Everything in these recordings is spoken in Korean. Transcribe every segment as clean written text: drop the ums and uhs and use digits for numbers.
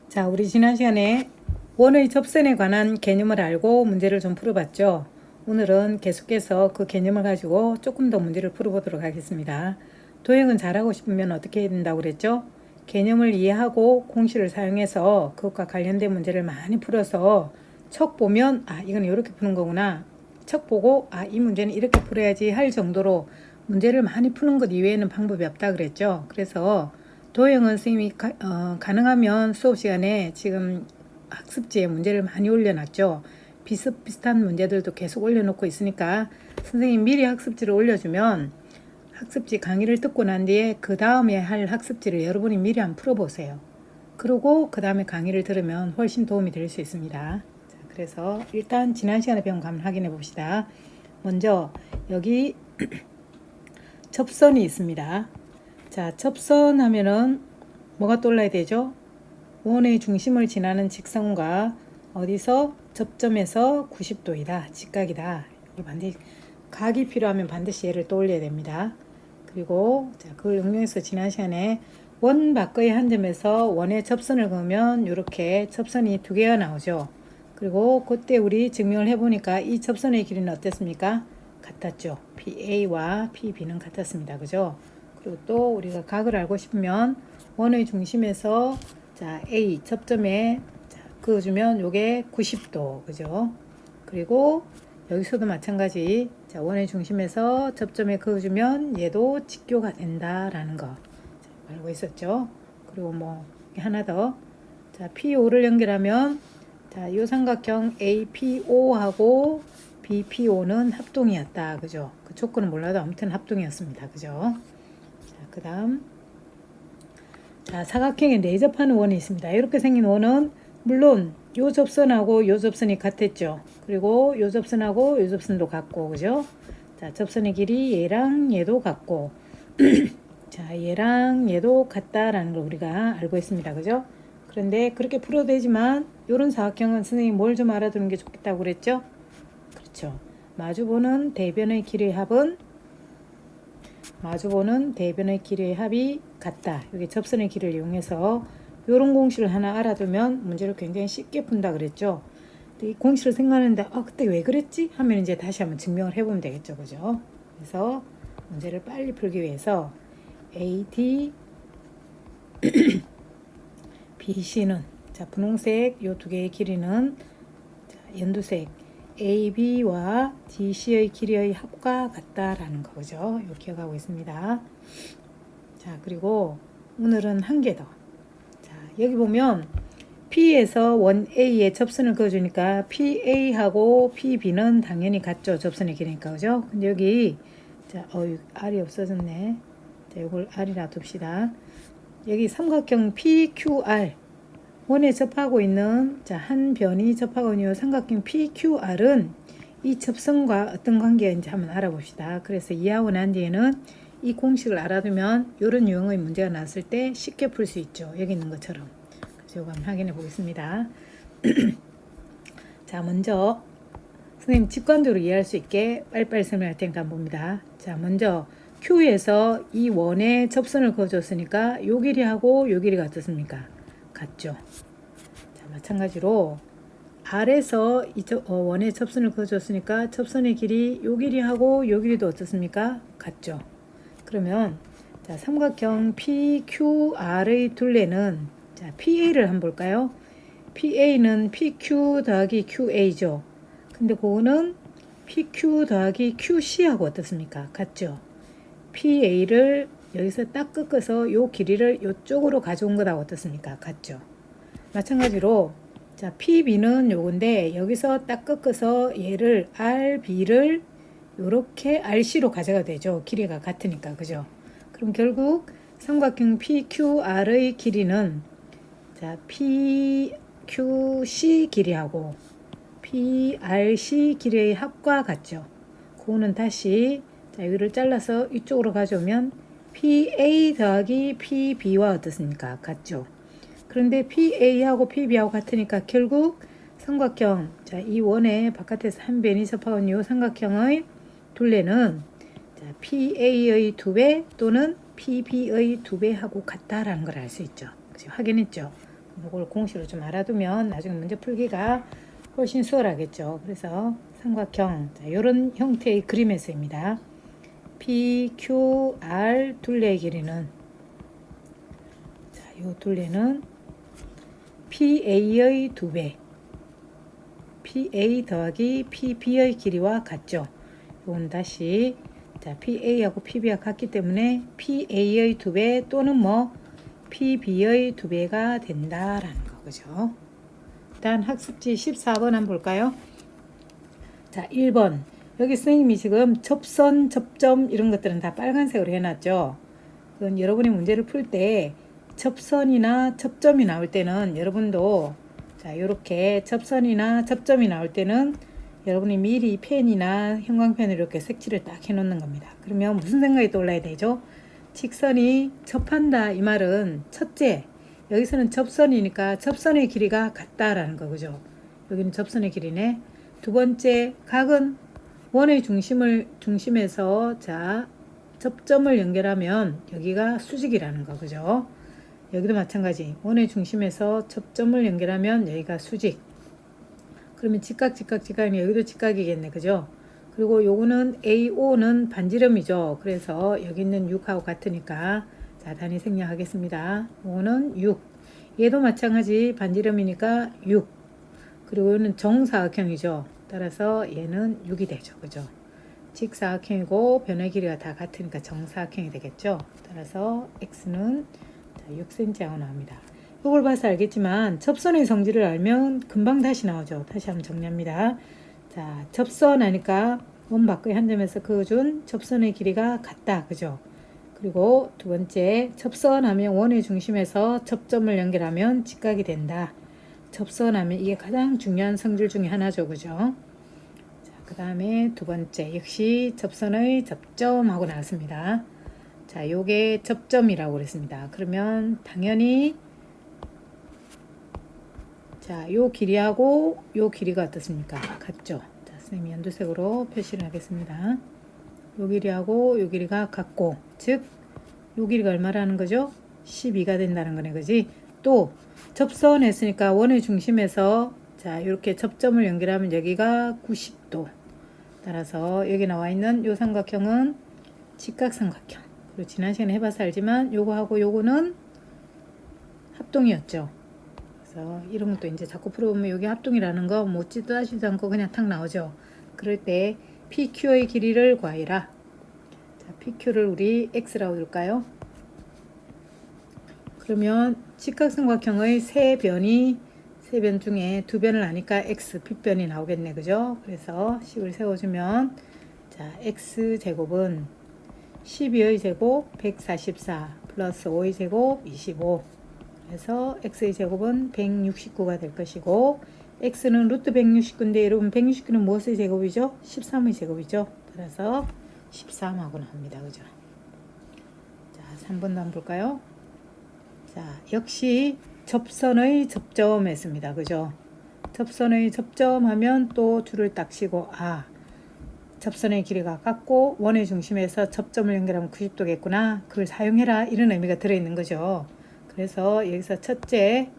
자, 우리 지난 시간에 원의 접선에 관한 개념을 알고 문제를 좀 풀어봤죠. 오늘은 계속해서 그 개념을 가지고 조금 더 문제를 풀어보도록 하겠습니다. 도형은 잘하고 싶으면 어떻게 해야 된다고 그랬죠? 개념을 이해하고 공식을 사용해서 그것과 관련된 문제를 많이 풀어서 척 보면 이건 이렇게 푸는 거구나. 척 보고 이 문제는 이렇게 풀어야지 할 정도로 문제를 많이 푸는 것 이외에는 방법이 없다 그랬죠. 그래서 도형은 선생님이 가능하면 수업 시간에 지금 학습지에 문제를 많이 올려놨죠. 비슷비슷한 문제들도 계속 올려놓고 있으니까 선생님 미리 학습지를 올려주면 학습지 강의를 듣고 난 뒤에 그 다음에 할 학습지를 여러분이 미리 한번 풀어보세요. 그리고 그 다음에 강의를 들으면 훨씬 도움이 될 수 있습니다. 자, 그래서 일단 지난 시간에 배운 거 한번 확인해 봅시다. 먼저 여기 접선이 있습니다. 자, 접선 하면은 뭐가 떠올라야 되죠? 원의 중심을 지나는 직선과 어디서 접점에서 90도이다. 직각이다. 반드시 각이 필요하면 반드시 얘를 떠올려야 됩니다. 그리고 자, 그걸 응용해서 지난 시간에 원 밖의 한 점에서 원의 접선을 그으면 이렇게 접선이 두 개가 나오죠. 그리고 그때 우리 증명을 해보니까 이 접선의 길이는 어땠습니까? 같았죠. PA와 PB는 같았습니다. 그죠? 그리고 또 우리가 각을 알고 싶으면 원의 중심에서 자 A 접점에 자, 그어주면 요게 90도 그죠? 그리고 여기서도 마찬가지 자 원의 중심에서 접점에 그어주면 얘도 직교가 된다라는 거 자, 알고 있었죠? 그리고 뭐 하나 더 자 PO를 연결하면 자 요 삼각형 APO하고 BPO는 합동이었다 그죠? 그 조건은 몰라도 아무튼 합동이었습니다 그죠? 자 그 다음 자, 사각형에 내접하는 원이 있습니다. 이렇게 생긴 원은 물론 요 접선하고 요 접선이 같았죠. 그리고 요 접선하고 요 접선도 같고 그죠? 자, 접선의 길이 얘랑 얘도 같고 자, 얘랑 얘도 같다라는 걸 우리가 알고 있습니다. 그죠? 그런데 그렇게 풀어도 되지만 요런 사각형은 선생님 뭘 좀 알아두는 게 좋겠다고 그랬죠? 그렇죠. 마주보는 대변의 길이의 합은 마주보는 대변의 길이의 합이 같다. 여기 접선의 길이를 이용해서 이런 공식을 하나 알아두면 문제를 굉장히 쉽게 푼다 그랬죠. 이 공식을 생각하는데 그때 왜 그랬지? 하면 이제 다시 한번 증명을 해보면 되겠죠. 그죠? 그래서 문제를 빨리 풀기 위해서 AD BC는 자 분홍색 요 두 개의 길이는 자, 연두색 AB와 DC의 길이의 합과 같다라는 거죠. 이거 기억하고 있습니다. 자, 그리고 오늘은 한 개 더. 자, 여기 보면 P에서 원 A에 접선을 그어주니까 PA하고 PB는 당연히 같죠. 접선의 길이니까, 그죠? 근데 여기, 자, R이 없어졌네. 자, 이걸 R이라 둡시다. 여기 삼각형 PQR. 원에 접하고 있는 자, 한 변이 접하고 있는 삼각형 PQR은 이 접선과 어떤 관계인지 한번 알아봅시다. 그래서 이해하고 난 뒤에는 이 공식을 알아두면 이런 유형의 문제가 나왔을 때 쉽게 풀 수 있죠. 여기 있는 것처럼. 그래서 이거 한번 확인해 보겠습니다. 자, 먼저 선생님 직관적으로 이해할 수 있게 빨리빨리 설명할 테니까 한번 봅니다. 자, 먼저 Q에서 이 원에 접선을 그어줬으니까 요 길이하고 요 길이가 어떻습니까? 같죠. 자, 마찬가지로 R에서 이 원에 접선을 그어줬으니까 접선의 길이 요 길이하고 요 길이도 어떻습니까? 같죠. 그러면 자, 삼각형 PQR의 둘레는 자, PA를 한번 볼까요? PA는 PQ 더하기 QA죠. 근데 그거는 PQ 더하기 QC하고 어떻습니까? 같죠. PA를 여기서 딱 꺾어서 요 길이를 요쪽으로 가져온 거하고 어떻습니까? 같죠. 마찬가지로 자 PB는 요건데 여기서 딱 꺾어서 얘를 RB를 요렇게 RC로 가져가 되죠. 길이가 같으니까 그죠? 그럼 결국 삼각형 PQR의 길이는 자 PQC 길이하고 PRC 길이의 합과 같죠. 그거는 다시 자 여기를 잘라서 이쪽으로 가져오면 PA 더하기 PB와 어떻습니까? 같죠. 그런데 PA하고 PB하고 같으니까 결국 삼각형 자 이 원의 바깥에서 한 변이 접하고 있는 이 삼각형의 둘레는 자, PA의 2배 또는 PB의 2배하고 같다라는 걸 알 수 있죠. 그치? 확인했죠. 이걸 공식으로 좀 알아두면 나중에 문제 풀기가 훨씬 수월하겠죠. 그래서 삼각형, 자, 이런 형태의 그림에서입니다. PQR 둘레의 길이는, 자, 이 둘레는 PA의 2배, PA 더하기 PB의 길이와 같죠. 이건 다시, 자, PA하고 PB가 같기 때문에 PA의 2배 또는 뭐 PB의 2배가 된다라는 거죠. 일단 학습지 14번 한번 볼까요? 자, 1번. 여기 선생님이 지금 접선, 접점 이런 것들은 다 빨간색으로 해놨죠. 그건 여러분이 문제를 풀 때 접선이나 접점이 나올 때는 여러분도, 자, 이렇게 접선이나 접점이 나올 때는 여러분이 미리 펜이나 형광펜으로 이렇게 색칠을 딱 해놓는 겁니다. 그러면 무슨 생각이 떠올라야 되죠? 직선이 접한다 이 말은 첫째, 여기서는 접선이니까 접선의 길이가 같다라는 거죠. 여기는 접선의 길이네. 두 번째, 각은 원의 중심에서, 자, 접점을 연결하면 여기가 수직이라는 거, 그죠? 여기도 마찬가지. 원의 중심에서 접점을 연결하면 여기가 수직. 그러면 직각이니 여기도 직각이겠네, 그죠? 그리고 요거는 AO는 반지름이죠. 그래서 여기 있는 6하고 같으니까, 자, 단위 생략하겠습니다. 요거는 6. 얘도 마찬가지 반지름이니까 6. 그리고 얘는 정사각형이죠. 따라서 얘는 6이 되죠. 그죠? 직사각형이고 변의 길이가 다 같으니까 정사각형이 되겠죠. 따라서 x는 6cm 하고 나옵니다. 이걸 봐서 알겠지만 접선의 성질을 알면 금방 다시 나오죠. 다시 한번 정리합니다. 자, 접선 하니까 원 밖의 한 점에서 그어준 접선의 길이가 같다. 그죠? 그리고 두 번째, 접선하면 원의 중심에서 접점을 연결하면 직각이 된다. 접선하면 이게 가장 중요한 성질 중에 하나죠. 그죠? 자, 그 다음에 두 번째, 역시 접선의 접점하고 나왔습니다. 자, 요게 접점이라고 그랬습니다. 그러면 당연히, 자, 요 길이하고 요 길이가 어떻습니까? 같죠? 자, 선생님이 연두색으로 표시를 하겠습니다. 요 길이하고 요 길이가 같고, 즉, 요 길이가 얼마라는 거죠? 12가 된다는 거네, 그지? 또, 접선 했으니까 원의 중심에서, 자, 이렇게 접점을 연결하면 여기가 90도. 따라서 여기 나와 있는 요 삼각형은 직각삼각형. 그리고 지난 시간에 해봐서 알지만 요거하고 요거는 합동이었죠. 그래서 이런 것도 이제 자꾸 풀어보면 여기 합동이라는 거 묻지도 따지도 않고 그냥 탁 나오죠. 그럴 때 PQ의 길이를 구하여라. 자, PQ를 우리 X라고 둘까요? 그러면 직각삼각형의 세 변 중에 두 변을 아니까 X, B변이 나오겠네. 그죠? 그래서 식을 세워주면, 자, X제곱은 12의 제곱 144 플러스 5의 제곱 25. 그래서 X의 제곱은 169가 될 것이고, X는 루트 169인데 여러분 169는 무엇의 제곱이죠? 13의 제곱이죠. 따라서 13하고 나옵니다. 그죠? 자, 3번도 한번 볼까요? 자, 역시 접선의 접점했습니다. 그죠? 접선의 접점하면 또 줄을 딱 치고, 아, 접선의 길이가 같고 원의 중심에서 접점을 연결하면 90도겠구나. 그걸 사용해라. 이런 의미가 들어있는 거죠. 그래서 여기서 첫째,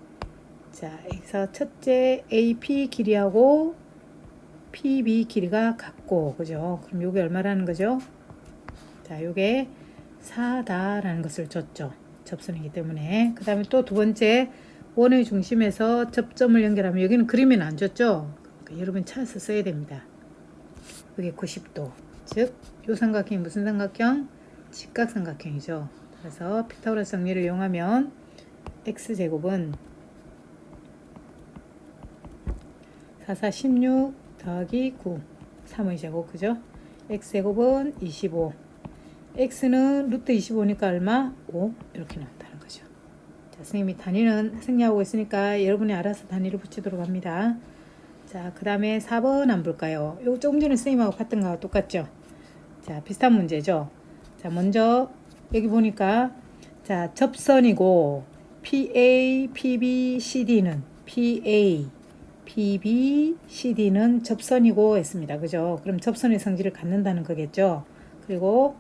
자, 여기서 첫째 AP 길이하고 PB 길이가 같고, 그죠? 그럼 요게 얼마라는 거죠? 자, 요게 4다라는 것을 줬죠. 접선이기 때문에. 그 다음에 또 두 번째, 원의 중심에서 접점을 연결하면 여기는 그림에는 안 줬죠. 그러니까 여러분 찾아서 써야 됩니다. 여기 90도. 즉, 요 삼각형이 무슨 삼각형? 직각삼각형이죠. 그래서 피타고라스 정리를 이용하면 x제곱은 44, 16 더하기 9, 3의 제곱, 그죠? x제곱은 25. x는 루트 25니까 얼마? 5. 이렇게 나온다는 거죠. 자, 선생님이 단위는 생략하고 있으니까 여러분이 알아서 단위를 붙이도록 합니다. 자, 그 다음에 4번 안 볼까요? 요 조금 전에 선생님하고 봤던 거하고 똑같죠? 자, 비슷한 문제죠? 자, 먼저 여기 보니까, 자, 접선이고 PA, PB, CD는 접선이고 했습니다. 그죠? 그럼 접선의 성질을 갖는다는 거겠죠? 그리고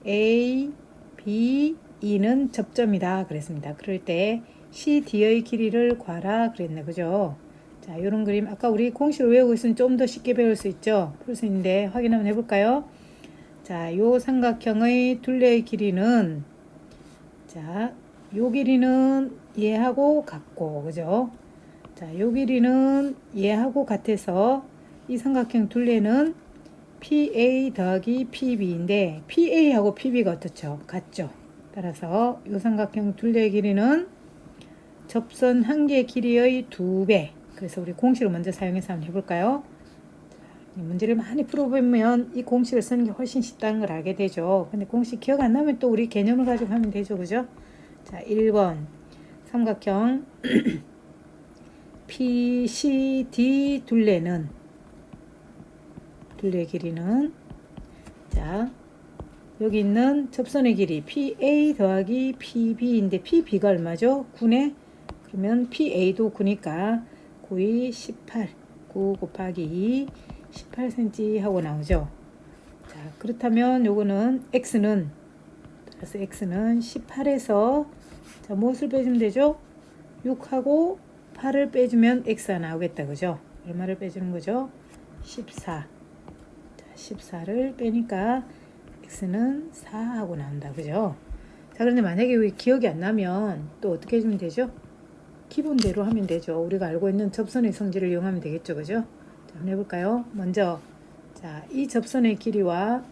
A, B, E는 접점이다 그랬습니다. 그럴 때 CD의 길이를 구하라 그랬네. 그죠? 자, 요런 그림 아까 우리 공식을 외우고 있으면 좀 더 쉽게 배울 수 있죠. 풀 수 있는데 확인 한번 해볼까요? 자, 요 삼각형의 둘레의 길이는 자, 요 길이는 얘하고 같고, 그죠? 자, 요 길이는 얘하고 같아서 이 삼각형 둘레는 PA 더하기 PB인데 PA하고 PB가 어떻죠? 같죠? 따라서 요 삼각형 둘레의 길이는 접선 한 개 길이의 2배. 그래서 우리 공식을 먼저 사용해서 한번 해볼까요? 이 문제를 많이 풀어보면 이 공식을 쓰는 게 훨씬 쉽다는 걸 알게 되죠. 근데 공식 기억 안 나면 또 우리 개념을 가지고 하면 되죠. 그죠? 자, 1번 삼각형 PCD 둘레는 둘레 길이는 자 여기 있는 접선의 길이 PA 더하기 PB인데 PB가 얼마죠? 9네. 그러면 PA도 9니까 9이 18 9 곱하기 2 18cm 하고 나오죠. 자, 그렇다면 요거는 X는 18에서 자, 무엇을 빼주면 되죠? 6하고 8을 빼주면 X가 나오겠다. 그죠? 얼마를 빼주는 거죠? 14. 자, 14를 빼니까 X는 4하고 나온다. 그죠? 자, 그런데 만약에 기억이 안 나면 또 어떻게 해주면 되죠? 기본대로 하면 되죠. 우리가 알고 있는 접선의 성질을 이용하면 되겠죠. 그죠? 자, 한번 해볼까요? 먼저 자, 이 접선의 길이와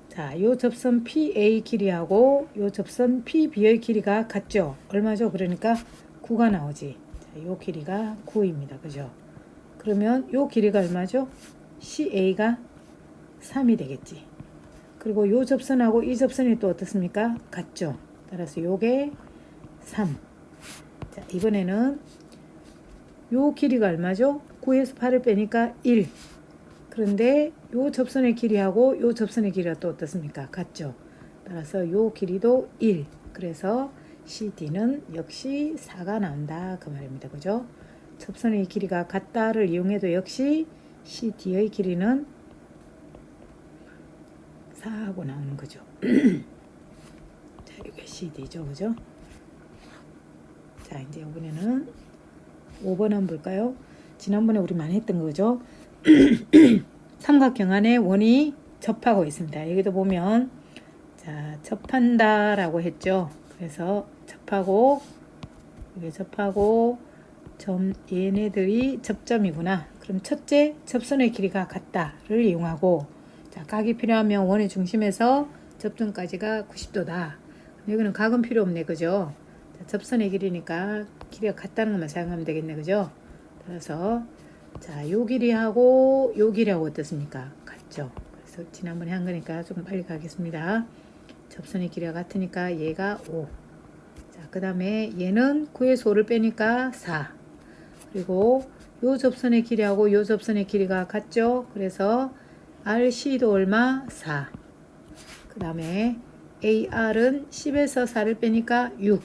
자, 요 접선 PA 길이하고 요 접선 PB의 길이가 같죠? 얼마죠? 그러니까 9가 나오지. 자, 요 길이가 9입니다. 그죠? 그러면 요 길이가 얼마죠? CA가 3이 되겠지. 그리고 요 접선하고 이 접선이 또 어떻습니까? 같죠? 따라서 요게 3. 자, 이번에는 요 길이가 얼마죠? 9에서 8을 빼니까 1. 그런데 요 접선의 길이하고 요 접선의 길이가 또 어떻습니까? 같죠? 따라서 요 길이도 1. 그래서 CD는 역시 4가 나온다. 그 말입니다. 그죠? 접선의 길이가 같다를 이용해도 역시 CD의 길이는 4하고 나오는 거죠. 자, 이게 CD죠. 그죠? 자, 이제 이번에는 5번 한번 볼까요? 지난번에 우리 많이 했던 거죠. 삼각형 안에 원이 접하고 있습니다. 여기도 보면 자, 접한다 라고 했죠. 그래서 접하고 이게 접하고 점 얘네들이 접점이구나. 그럼 첫째 접선의 길이가 같다를 이용하고 자, 각이 필요하면 원의 중심에서 접점까지가 90도다. 여기는 각은 필요 없네. 그죠? 자, 접선의 길이니까 길이가 같다는 것만 사용하면 되겠네. 그죠? 따라서 자, 요 길이하고 요 길이하고 어떻습니까? 같죠? 그래서 지난번에 한 거니까 조금 빨리 가겠습니다. 접선의 길이가 같으니까 얘가 5. 자, 그 다음에 얘는 9에서 5를 빼니까 4. 그리고 요 접선의 길이하고 요 접선의 길이가 같죠? 그래서 RC도 얼마? 4. 그 다음에 AR은 10에서 4를 빼니까 6.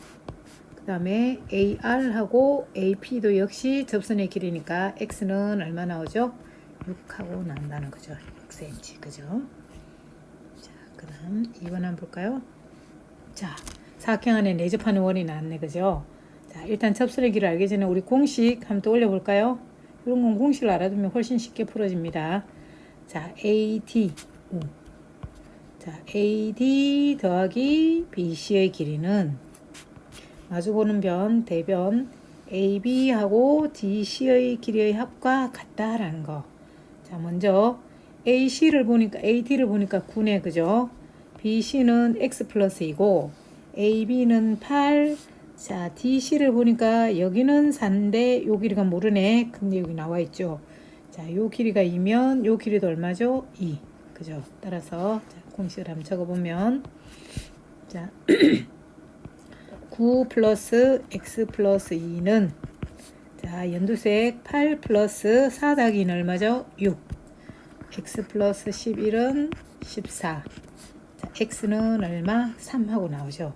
그 다음에 AR하고 AP도 역시 접선의 길이니까 X는 얼마 나오죠? 6하고 나온다는 거죠. 6cm. 그죠? 자, 그 다음 2번 한번 볼까요? 자, 사각형 안에 내접하는 원이 나왔네. 그죠? 자, 일단 접선의 길을 알기 전에 우리 공식 한번 또 올려볼까요? 이런 건 공식을 알아두면 훨씬 쉽게 풀어집니다. 자, AD. 자, AD 더하기 BC의 길이는 마주보는 변, 대변 AB하고 DC의 길이의 합과 같다라는 거. 자, 먼저 AC를 보니까 AD를 보니까 9네. 그죠? BC는 X 플러스이고 AB는 8. 자, DC를 보니까 여기는 4인데 요 길이가 모르네. 근데 여기 나와 있죠. 자, 요 길이가 2면 요 길이도 얼마죠? 2. 그죠? 따라서 자, 공식을 한번 적어보면 자 9 플러스 x 플러스 2는 자 연두색 8 플러스 4 더하기 2는 얼마죠? 6. x 플러스 11은 14. 자, x는 얼마? 3 하고 나오죠.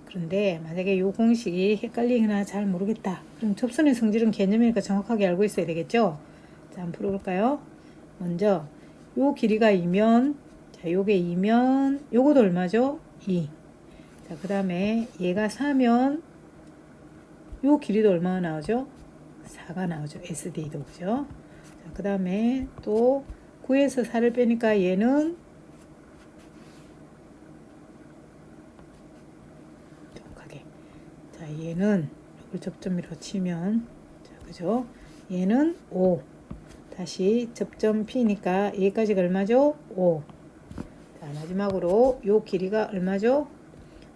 그런데 만약에 이 공식이 헷갈리거나 잘 모르겠다. 그럼 접선의 성질은 개념이니까 정확하게 알고 있어야 되겠죠? 자, 한번 풀어볼까요? 먼저 요 길이가 2면 자 요게 2면 요것도 얼마죠? 2. 자, 그 다음에 얘가 4면 요 길이도 얼마가 나오죠? 4가 나오죠. SD도. 그죠? 자, 그 다음에 또 9에서 4를 빼니까 얘는 정확하게. 자, 얘는 이걸 접점으로 치면 자, 그죠? 얘는 5. 다시 접점 P니까 여기까지가 얼마죠? 5. 자, 마지막으로 요 길이가 얼마죠?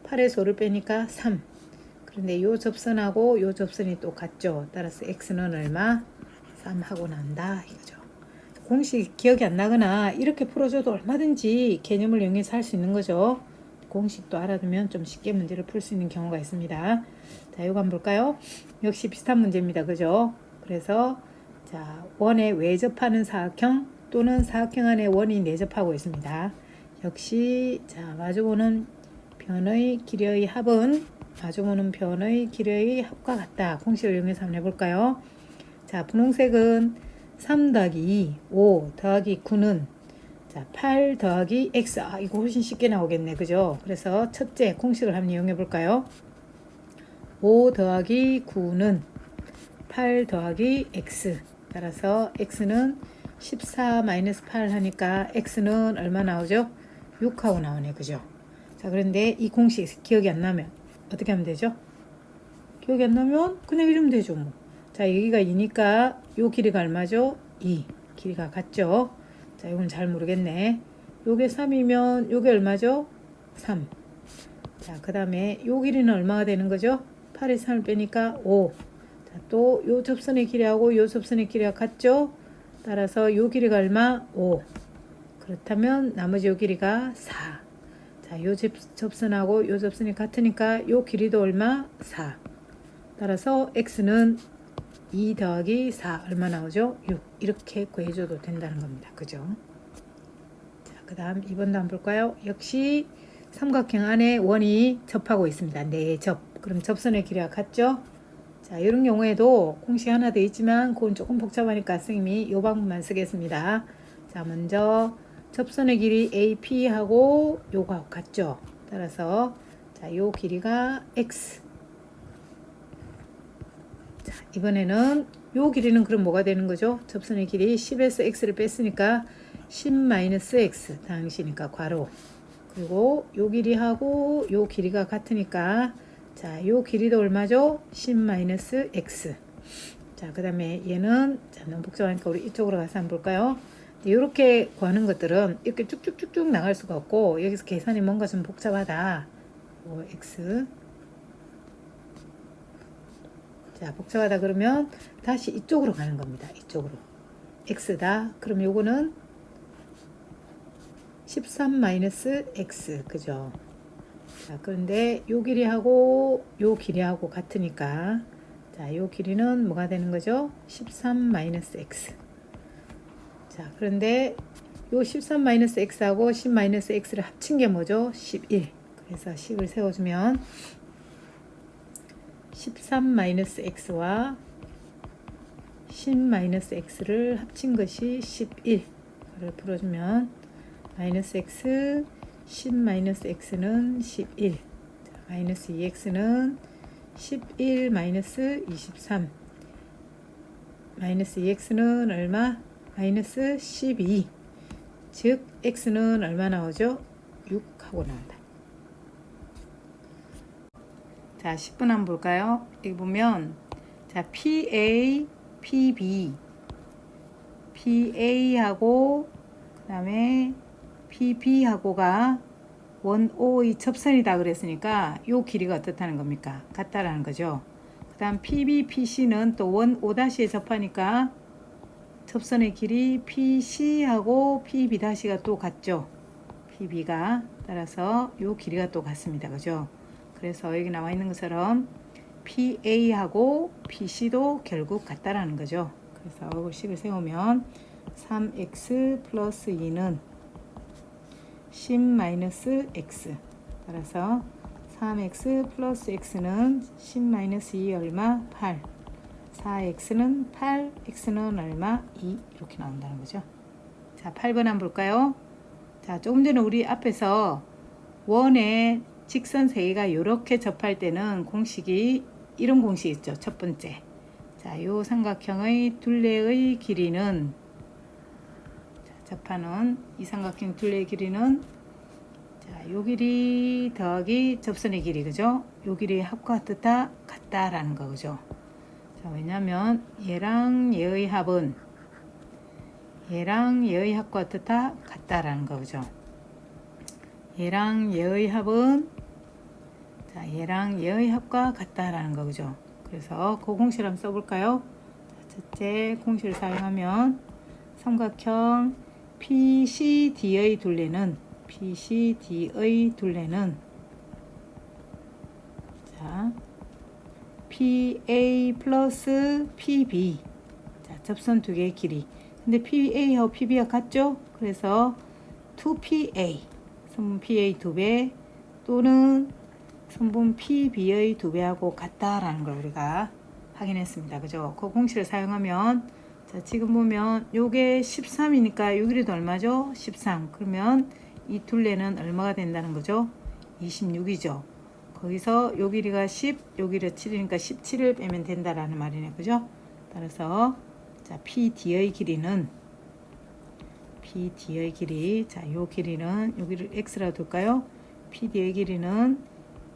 8에서 5를 빼니까 3. 그런데 요 접선하고 요 접선이 또 같죠. 따라서 x는 얼마? 3 하고 난다 이거죠. 공식 기억이 안 나거나 이렇게 풀어줘도 얼마든지 개념을 이용해서 할 수 있는 거죠. 공식도 알아두면 좀 쉽게 문제를 풀 수 있는 경우가 있습니다. 자, 이거 한번 볼까요? 역시 비슷한 문제입니다. 그죠? 그래서 자, 원에 외접하는 사각형 또는 사각형 안에 원이 내접하고 있습니다. 역시 자, 마주보는 변의 길이의 합은 마주보는 변의 길이의 합과 같다. 공식을 이용해서 한번 해볼까요? 자, 분홍색은 3 더하기 2, 5 더하기 9는 자, 8 더하기 x. 아, 이거 훨씬 쉽게 나오겠네. 그죠? 그래서 첫째 공식을 한번 이용해 볼까요? 5 더하기 9는 8 더하기 x. 따라서 x는 14 마이너스 8 하니까 x는 얼마 나오죠? 6하고 나오네. 그죠? 자, 그런데 이 공식 기억이 안 나면 어떻게 하면 되죠? 기억이 안 나면 그냥 이러면 되죠. 뭐. 자, 여기가 2니까 요 길이가 얼마죠? 2. 길이가 같죠? 자, 이건 잘 모르겠네. 요게 3이면 요게 얼마죠? 3. 자, 그 다음에 요 길이는 얼마가 되는 거죠? 8에 3을 빼니까 5. 자, 또 요 접선의 길이하고 요 접선의 길이가 같죠? 따라서 요 길이가 얼마? 5. 그렇다면 나머지 요 길이가 4. 자, 요 접선하고 요 접선이 같으니까 요 길이도 얼마? 4. 따라서 x는 2 더하기 4 얼마 나오죠? 6. 이렇게 구해줘도 된다는 겁니다. 그죠? 자, 그 다음 2번도 한번 볼까요? 역시 삼각형 안에 원이 접하고 있습니다. 네, 접. 그럼 접선의 길이가 같죠? 자, 이런 경우에도 공식 하나 더 있지만 그건 조금 복잡하니까 선생님이 이 방법만 쓰겠습니다. 자, 먼저 접선의 길이 AP하고 요거하고 같죠? 따라서 자, 요 길이가 x. 자, 이번에는 요 길이는 그럼 뭐가 되는 거죠? 접선의 길이 10에서 x를 뺐으니까 10-x 당시니까 괄호. 그리고 요 길이하고 요 길이가 같으니까 자, 요 길이도 얼마죠? 10-x. 자, 그 다음에 얘는 자, 너무 복잡하니까 우리 이쪽으로 가서 한번 볼까요? 이렇게 구하는 것들은 이렇게 쭉쭉쭉쭉 나갈 수가 없고 여기서 계산이 뭔가 좀 복잡하다. x. 자, 복잡하다 그러면 다시 이쪽으로 가는 겁니다. 이쪽으로. x다. 그럼 요거는 13-x. 그죠? 자, 그런데 요 길이하고 요 길이하고 같으니까 자, 요 길이는 뭐가 되는 거죠? 13-x. 자, 그런데 요 13-x하고 10-x를 합친 게 뭐죠? 11. 그래서 10을 세워주면 13-x와 10-x를 합친 것이 11. 그걸 풀어주면 마이너스 x, 10-x는 11. 자, 마이너스 2x는 11 마이너스 23. 마이너스 2x는 얼마? 마이너스 12. 즉 x는 얼마 나오죠? 6 하고 나온다. 자, 10분 한번 볼까요? 여기 보면 자, PA, PB, PA하고 그 다음에 PB하고가 원O의 접선이다 그랬으니까 요 길이가 어떻다는 겁니까? 같다라는 거죠. 그 다음 PB, PC는 또 원O'에 접하니까 접선의 길이 PC하고 PB'가 또 같죠. PB가 따라서 요 길이가 또 같습니다. 그죠? 그래서 여기 나와 있는 것처럼 PA하고 PC도 결국 같다라는 거죠. 그래서 이걸 식을 세우면 3x 플러스 2는 10-x. 따라서 3x 플러스 x는 10-2 얼마? 8. 4x는 8, x는 얼마? 2. 이렇게 나온다는 거죠. 자, 8번 한번 볼까요? 자, 조금 전에 우리 앞에서 원의 직선 세 개가 이렇게 접할 때는 공식이 이런 공식 있죠. 첫 번째. 자, 요 삼각형의 둘레의 길이는, 자, 접하는 이 삼각형 둘레의 길이는, 자, 요 길이 더하기 접선의 길이, 그죠? 요 길이 합과 같다, 같다라는 거, 그죠? 자, 왜냐면 얘랑 얘의 합은 얘랑 얘의 합과 같다, 같다라는 거, 그죠? 얘랑 얘의 합은, 자, 얘랑 얘의 합과 같다라는 거, 그죠? 그래서 그 공식을 한번 써볼까요? 자, 첫째 공식을 사용하면 삼각형 PCD의 둘레는, PCD의 둘레는, 자, PA 플러스 PB, 자, 접선 두 개의 길이. 근데 PA하고 PB가 같죠? 그래서 2PA, 선분 PA 2배 또는 선분 PB의 2배하고 같다라는 걸 우리가 확인했습니다. 그죠? 그 공식을 사용하면, 자, 지금 보면 요게 13이니까 요 길이도 얼마죠? 13. 그러면 이 둘레는 얼마가 된다는 거죠? 26이죠. 거기서 요 길이가 10, 요 길이가 7이니까 17을 빼면 된다라는 말이네. 그죠? 따라서 자, PD의 길이는, PD의 길이, 자, 요 길이는, 여기를 X라고 둘까요? PD의 길이는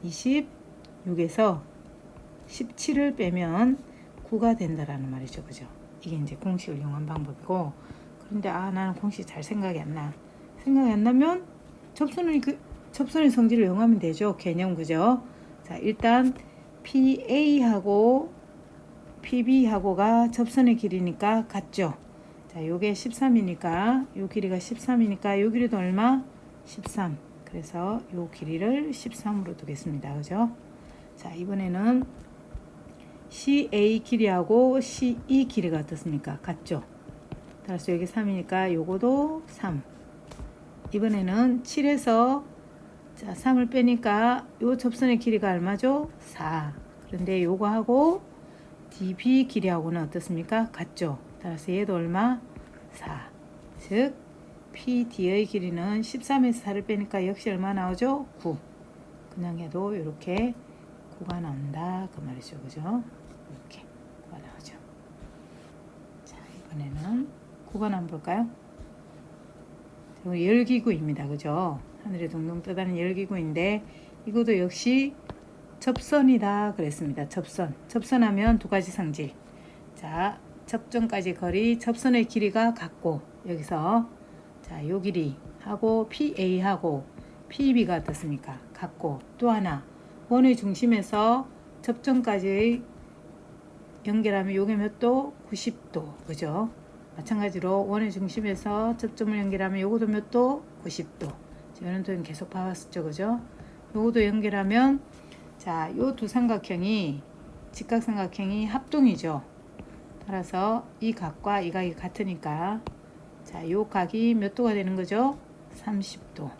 26에서 17을 빼면 9가 된다라는 말이죠. 그죠? 이게 이제 공식을 이용한 방법이고, 그런데 나는 공식 잘 생각이 안 나. 생각이 안 나면 접선의 성질을 이용하면 되죠. 개념, 그죠? 자, 일단 PA하고 PB하고가 접선의 길이니까 같죠. 자, 요게 13이니까 요 길이가 13이니까 요 길이도 얼마? 13. 그래서 요 길이를 13으로 두겠습니다. 그죠? 자, 이번에는 CA 길이하고 CE 길이가 어떻습니까? 같죠? 따라서 여기 3이니까 요거도 3. 이번에는 7에서 자, 3을 빼니까 요 접선의 길이가 얼마죠? 4. 그런데 요거하고 DB 길이하고는 어떻습니까? 같죠? 따라서 얘도 얼마? 4. 즉 PD의 길이는 13에서 4를 빼니까 역시 얼마 나오죠? 9. 그냥 해도 이렇게 9가 나온다 그 말이죠. 그죠? 이렇게 9가 나오죠. 자, 이번에는 9번 한번 볼까요? 열기구입니다. 그죠? 하늘에 동동 떠다니는 열기구인데 이것도 역시 접선이다 그랬습니다. 접선하면 두 가지 성질. 자, 접점까지 거리, 접선의 길이가 같고, 여기서 자, 요 길이하고 PA하고 PB가 어떻습니까? 같고, 또 하나 원의 중심에서 접점까지 연결하면 요게 몇 도? 90도. 그죠? 마찬가지로 원의 중심에서 접점을 연결하면 요것도 몇 도? 90도. 이런 도는 계속 봐왔었죠. 그죠? 요것도 연결하면, 자, 요 두 삼각형이, 직각삼각형이 합동이죠. 따라서 이 각과 이 각이 같으니까, 자, 요 각이 몇 도가 되는 거죠? 30도.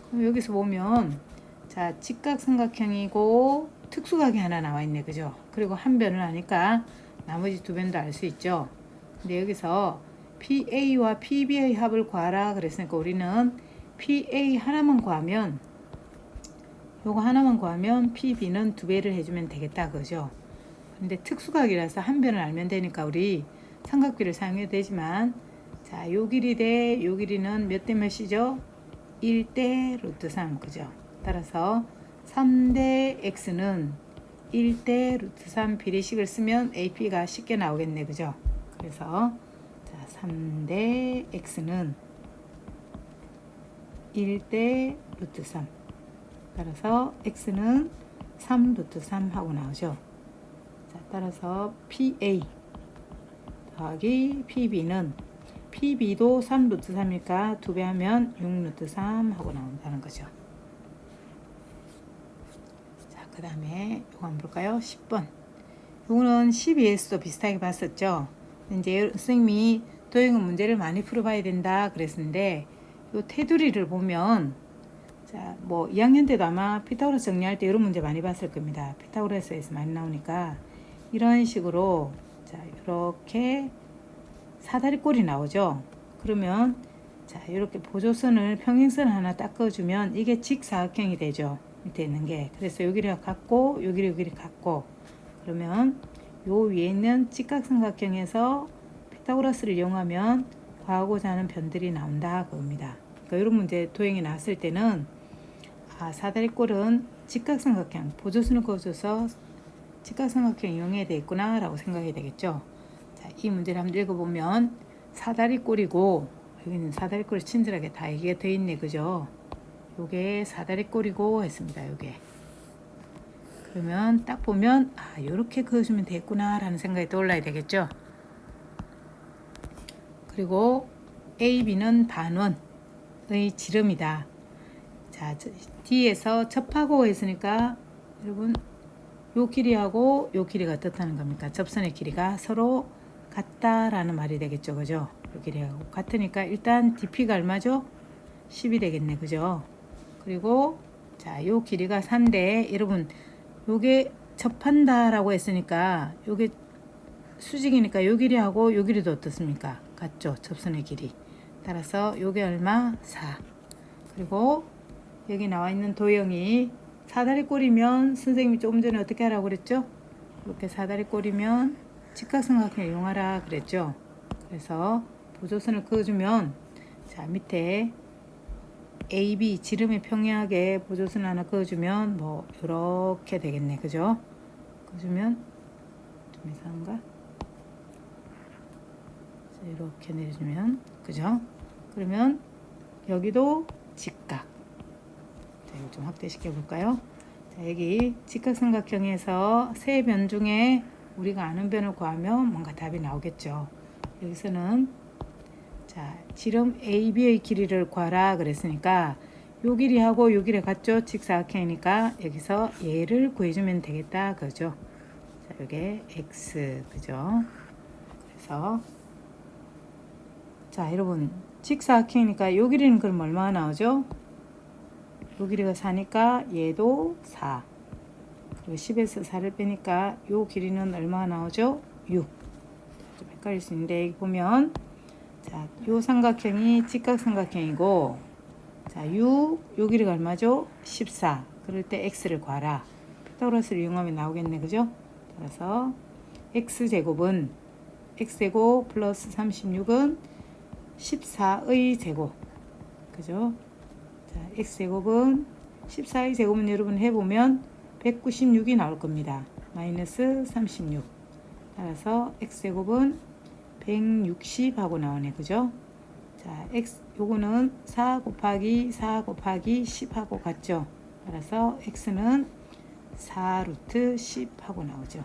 그럼 여기서 보면, 자, 직각삼각형이고 특수각이 하나 나와 있네. 그죠? 그리고 한 변을 하니까 나머지 두 변도 알 수 있죠. 근데 여기서 PA와 PB의 합을 구하라 그랬으니까 우리는 PA 하나만 구하면, 요거 하나만 구하면 PB는 두 배를 해주면 되겠다. 그죠? 근데 특수각이라서 한 변을 알면 되니까 우리 삼각비를 사용해도 되지만, 자, 요 길이 대 요 길이는 몇 대 몇이죠? 1대 루트 3. 그죠? 따라서 3대 x는 1대 루트 3 비례식을 쓰면 AP가 쉽게 나오겠네. 그죠? 그래서 자, 3대 x는 1대 루트 3. 따라서 x는 3 루트 3 하고 나오죠. 자, 따라서 PA 더하기 PB는, PB도 3 루트 3이니까 2배 하면 6 루트 3 하고 나온다는 거죠. 자, 그 다음에 이거 한번 볼까요? 10번. 이거는 12에서도 비슷하게 봤었죠. 이제 선생님이 도형은 문제를 많이 풀어봐야 된다 그랬는데, 이 테두리를 보면, 자, 뭐 2학년 때도 아마 피타고라스 정리할 때 이런 문제 많이 봤을 겁니다. 피타고라스에서 많이 나오니까 이런 식으로, 자, 이렇게 사다리꼴이 나오죠. 그러면 자, 이렇게 보조선을 평행선 하나 닦아주면 이게 직사각형이 되죠. 밑에 있는 게. 그래서 요 길이가 같고 요 길이 같고, 그러면 요 위에 있는 직각삼각형에서 피타고라스를 이용하면 구하고자 하는 변들이 나온다 그겁니다. 그러니까 이런 문제 도형이 나왔을 때는 사다리꼴은 직각삼각형, 보조수는 그어줘서 직각삼각형 이용해야 되겠구나 라고 생각해야 되겠죠. 자, 이 문제를 한번 읽어보면 사다리꼴이고, 여기는 사다리꼴이 친절하게 다 얘기가 되어 있네, 그죠? 요게 사다리꼴이고 했습니다. 요게. 그러면 딱 보면 요렇게 그어주면 되겠구나 라는 생각이 떠올라야 되겠죠. 그리고 AB는 반원의 지름이다. 자, D에서 접하고 했으니까 여러분 요 길이하고 요 길이가 어떻다는 겁니까? 접선의 길이가 서로 같다라는 말이 되겠죠. 그죠? 요 길이하고 같으니까 일단 DP가 얼마죠? 10이 되겠네. 그죠? 그리고 자, 요 길이가 4인데 여러분 요게 접한다라고 했으니까 요게 수직이니까 요 길이하고 요 길이도 어떻습니까? 같죠? 접선의 길이. 따라서 요게 얼마? 4. 그리고 여기 나와 있는 도형이 사다리꼴이면 선생님이 조금 전에 어떻게 하라고 그랬죠? 이렇게 사다리꼴이면 직각삼각형을 이용하라 그랬죠. 그래서 보조선을 그어주면 자, 밑에 AB 지름에 평행하게 보조선 하나 그어주면 뭐 이렇게 되겠네. 그죠? 그어주면 좀 이상한가? 이렇게 내려주면 그죠? 그러면 여기도 직각. 자, 이거 좀 확대시켜 볼까요? 자, 여기 직각삼각형에서 세 변 중에 우리가 아는 변을 구하면 뭔가 답이 나오겠죠. 여기서는 자, 지름 AB의 길이를 구하라 그랬으니까 요 길이하고 요 길이 같죠? 직사각형이니까 여기서 얘를 구해주면 되겠다 그죠? 자, 요게 X 그죠? 그래서 자, 여러분 직사각형이니까 요 길이는 그럼 얼마나 나오죠? 요 길이가 4니까 얘도 4. 그리고 10에서 4를 빼니까 요 길이는 얼마나 나오죠? 6. 좀 헷갈릴 수 있는데 여기 보면 자, 요 삼각형이 직각삼각형이고 자, 요 길이가 얼마죠? 14. 그럴 때 x를 구하라. 피타고라스를 이용하면 나오겠네. 그죠? 따라서 x제곱은 x제곱 플러스 36은 14의 제곱. 그죠? 자, x제곱은 14의 제곱은 여러분 해보면 196이 나올 겁니다. 마이너스 36. 따라서 x제곱은 160 하고 나오네. 그죠? 자, x 요거는 4 곱하기 4 곱하기 10 하고 같죠? 따라서 x는 4 루트 10 하고 나오죠.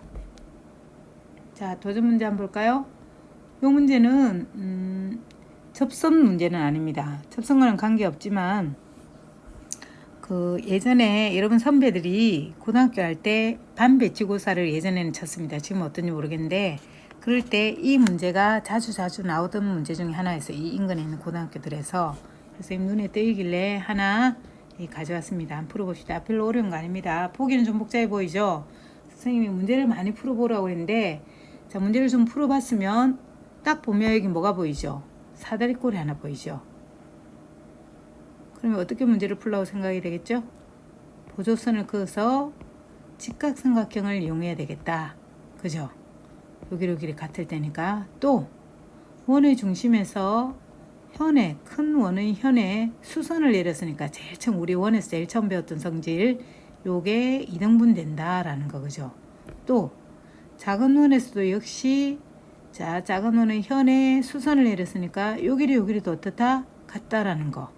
자, 도전 문제 한번 볼까요? 요 문제는 접선 문제는 아닙니다. 접선과는 관계없지만 그 예전에 여러분 선배들이 고등학교 할 때 반배치고사를 예전에는 쳤습니다. 지금 어떤지 모르겠는데 그럴 때 이 문제가 자주 나오던 문제 중에 하나였어요. 이 인근에 있는 고등학교들에서. 그래서 눈에 띄길래 하나 가져왔습니다. 한번 풀어봅시다. 별로 어려운 거 아닙니다. 보기는 좀 복잡해 보이죠? 선생님이 문제를 많이 풀어보라고 했는데 자, 문제를 좀 풀어봤으면 딱 보면 여기 뭐가 보이죠? 사다리꼴이 하나 보이죠? 그러면 어떻게 문제를 풀라고 생각이 되겠죠? 보조선을 그어서 직각삼각형을 이용해야 되겠다. 그죠? 여기로 길이 같을 때니까. 또 원의 중심에서 큰 원의 현에 수선을 내렸으니까 제일 처음 우리 원에서 제일 처음 배웠던 성질 요게 2등분 된다라는 거. 그죠? 또 작은 원에서도 역시 자, 작은 원의 현에 수선을 내렸으니까 요 길이도 어떻다? 같다라는 거.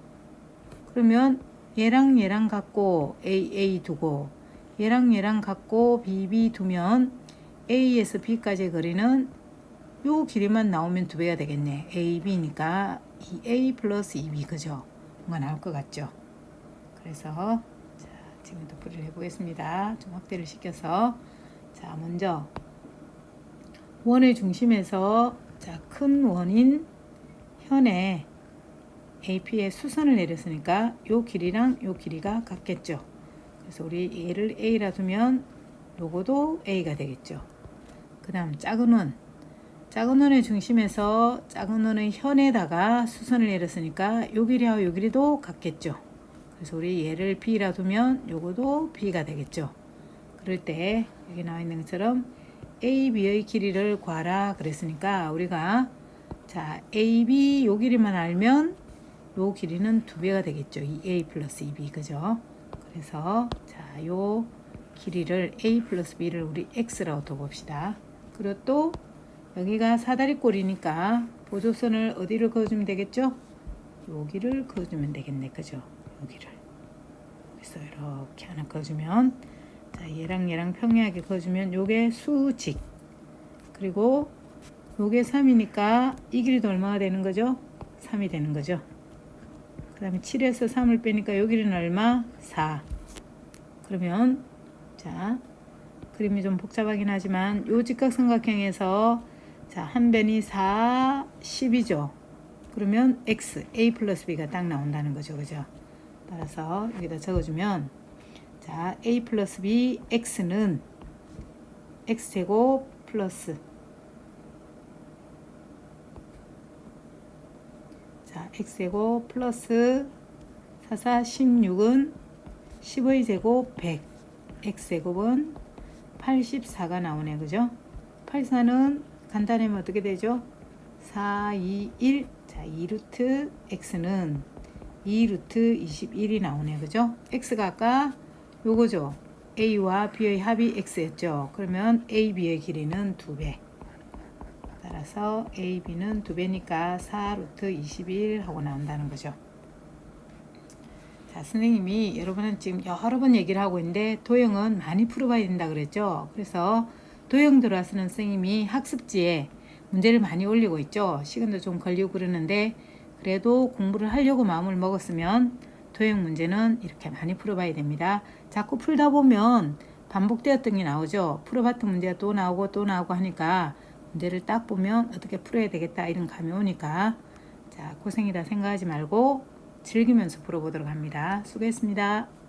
그러면 얘랑 같고 A 두고 얘랑 같고 B 두면 A에서 B까지의 거리는 요 길이만 나오면 2배가 되겠네. AB니까 2A 플러스 2B 그죠? 뭔가 나올 것 같죠? 그래서 자, 지금부터 풀이를 해보겠습니다. 좀 확대를 시켜서 자, 먼저 원의 중심에서 자, 큰 원인 현에 AP에 수선을 내렸으니까 요 길이랑 요 길이가 같겠죠. 그래서 우리 얘를 A라 두면 요거도 A가 되겠죠. 그 다음 작은 원의 중심에서 작은 원의 현에다가 수선을 내렸으니까 요 길이하고 요 길이도 같겠죠. 그래서 우리 얘를 B라 두면 요거도 B가 되겠죠. 그럴 때 여기 나와 있는 것처럼 A, B의 길이를 구하라 그랬으니까 우리가 자 A, B 요 길이만 알면 요 길이는 2배가 되겠죠. 이 A 플러스 2B 그죠? 그래서 자 요 길이를 A 플러스 B를 우리 X라고 둬봅시다. 그리고 또 여기가 사다리꼴이니까 보조선을 어디를 그어주면 되겠죠? 여기를 그어주면 되겠네 그죠? 여기를 그래서 이렇게 하나 그어주면 자 얘랑 평행하게 그어주면 요게 수직 그리고 요게 3이니까 이 길이도 얼마가 되는 거죠? 3이 되는 거죠. 그 다음에 7에서 3을 빼니까 요 길이는 얼마? 4. 그러면 자 그림이 좀 복잡하긴 하지만 요 직각삼각형에서 자 한 변이 4, 10이죠. 그러면 x, a 플러스 b가 딱 나온다는 거죠. 그죠? 따라서 여기다 적어주면 자 a 플러스 b x는 x제곱 플러스 자 x제곱 플러스 4, 16은 10의 제곱 100 x제곱은 84가 나오네 그죠? 84는 간단하면 어떻게 되죠? 4, 2, 1 자 2루트 x는 2루트 21이 나오네 그죠? x가 아까 요거죠? a와 b의 합이 x였죠? 그러면 a, b의 길이는 2배 따라서 a, b는 2배니까 4루트 21 하고 나온다는 거죠. 자, 선생님이 여러분은 지금 여러 번 얘기를 하고 있는데 도형은 많이 풀어봐야 된다 그랬죠. 그래서 도형 들어와서는 선생님이 학습지에 문제를 많이 올리고 있죠. 시간도 좀 걸리고 그러는데 그래도 공부를 하려고 마음을 먹었으면 도형 문제는 이렇게 많이 풀어봐야 됩니다. 자꾸 풀다 보면 반복되었던 게 나오죠. 풀어봤던 문제가 또 나오고 하니까 문제를 딱 보면 어떻게 풀어야 되겠다 이런 감이 오니까 자 고생이다 생각하지 말고 즐기면서 풀어보도록 합니다. 수고했습니다.